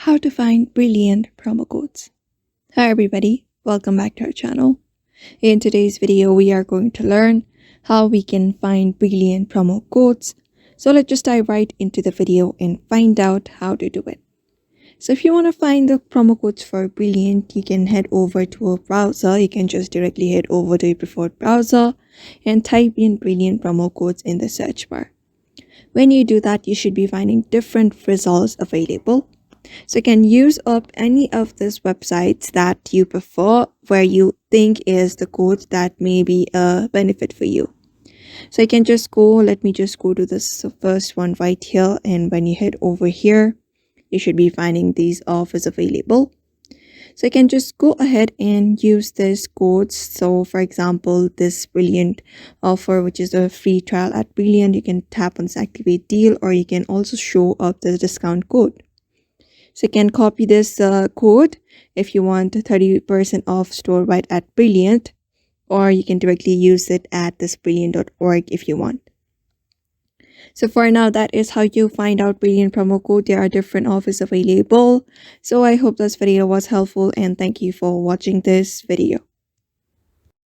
How to find brilliant promo codes. Hi everybody, welcome back to our channel. In today's video, we are going to learn how we can find brilliant promo codes. So let's just dive right into the video and find out how to do it. So if you want to find the promo codes for Brilliant, you can head over to a browser. You can just directly head over to your preferred browser and type in Brilliant promo codes in the search bar. When you do that, you should be finding different results available. So you can use up any of these websites that you prefer, where you think is the code that may be a benefit for you. So you can just go, let me just go to this first one right here, and when you head over here, you should be finding these offers available. So you can just go ahead and use these codes. So for example, this Brilliant offer, which is a free trial at Brilliant, you can tap on this activate deal, or you can also show up the discount code. So you can copy this code if you want 30% off store right at Brilliant, or you can directly use it at this brilliant.org if you want. So for now, that is how you find out Brilliant promo code. There are different offers available. So I hope this video was helpful, and thank you for watching this video.